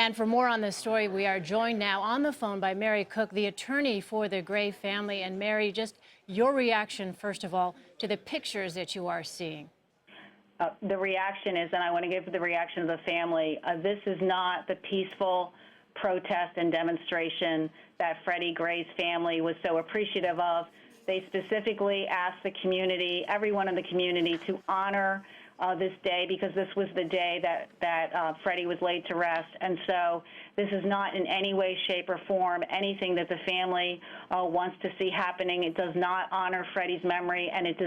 And for more on this story, we are joined now on the phone by Mary Koch, the attorney for the Gray family. And Mary, just your reaction, first of all, to the pictures that you are seeing. The reaction is, and I want to give the reaction of the family, this is not the peaceful protest and demonstration that Freddie Gray's family was so appreciative of. They specifically asked the community, everyone in the community, to honor this day because this was the day that Freddie was laid to rest. And so this is not in any way, shape, or form anything that the family wants to see happening. It does not honor Freddie's memory, and it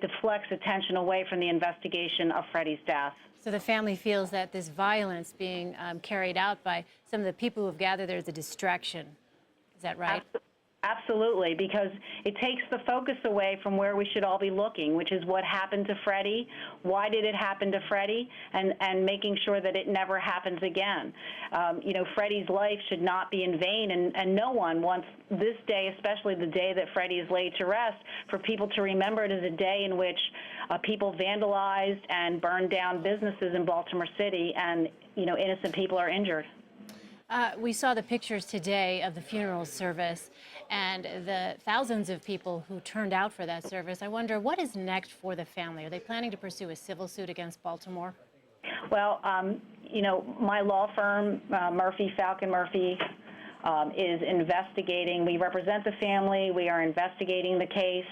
deflects attention away from the investigation of Freddie's death. So the family feels that this violence being carried out by some of the people who have gathered there is a distraction. Is that right? Absolutely, because it takes the focus away from where we should all be looking, which is what happened to Freddie, why did it happen to Freddie, and making sure that it never happens again. Freddie's life should not be in vain, and no one wants this day, especially the day that Freddie is laid to rest, for people to remember it as a day in which people vandalized and burned down businesses in Baltimore City, and innocent people are injured. We saw the pictures today of the funeral service and the thousands of people who turned out for that service. I wonder, what is next for the family? Are they planning to pursue a civil suit against Baltimore? Well, my law firm, Falcon Murphy, is investigating. We represent the family. We are investigating the case.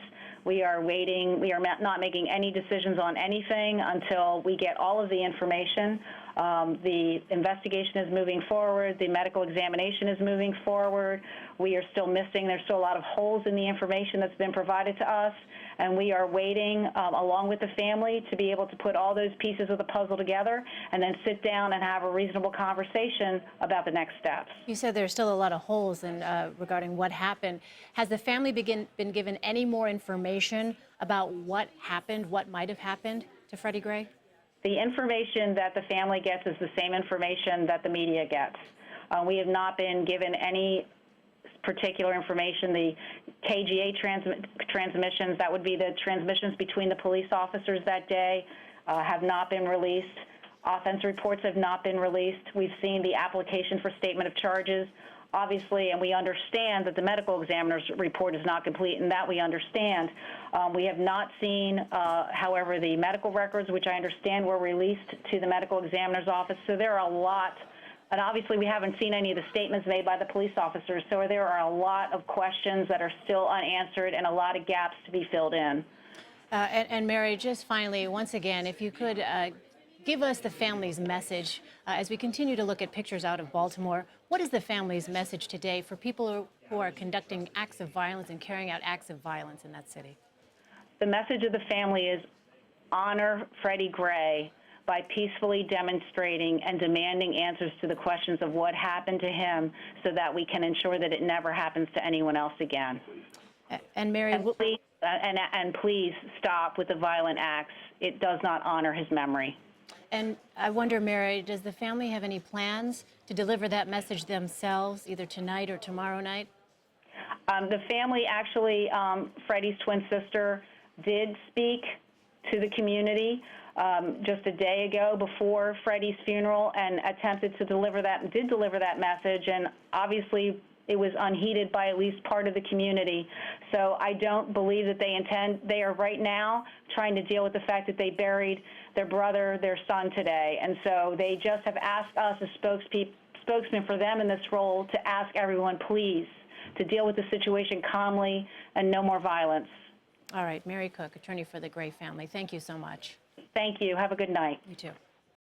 We are waiting. We are not making any decisions on anything until we get all of the information. The investigation is moving forward. The medical examination is moving forward. We are still missing. There's still a lot of holes in the information that's been provided to us, and we are waiting, along with the family, to be able to put all those pieces of the puzzle together and then sit down and have a reasonable conversation about the next steps. You said there's still a lot of holes regarding what happened. Has the family been given any more information about what happened, what might have happened to Freddie Gray? The information that the family gets is the same information that the media gets. We have not been given any particular information. The KGA transmissions, that would be the transmissions between the police officers that day, have not been released. Offense reports have not been released. We've seen the application for statement of charges, obviously, and we understand that the medical examiner's report is not complete, and that we understand. We have not seen, however, the medical records, which I understand were released to the medical examiner's office. So there are a lot, and obviously we haven't seen any of the statements made by the police officers. So there are a lot of questions that are still unanswered and a lot of gaps to be filled in. And Mary, just finally, once again, if you could give us the family's message as we continue to look at pictures out of Baltimore. What is the family's message today for people who are conducting acts of violence and carrying out acts of violence in that city? The message of the family is honor Freddie Gray by peacefully demonstrating and demanding answers to the questions of what happened to him so that we can ensure that it never happens to anyone else again. And Mary, and please stop with the violent acts. It does not honor his memory. And I wonder, Mary, does the family have any plans to deliver that message themselves, either tonight or tomorrow night? The family, actually, Freddie's twin sister did speak to the community just a day ago before Freddie's funeral and attempted to deliver that message. And obviously, it was unheeded by at least part of the community. So I don't believe that they are right now trying to deal with the fact that they buried their brother, their son today. And so they just have asked us as spokesmen for them in this role to ask everyone, please, to deal with the situation calmly and no more violence. All right, Mary Koch, attorney for the Gray family. Thank you so much. Thank you. Have a good night. You too.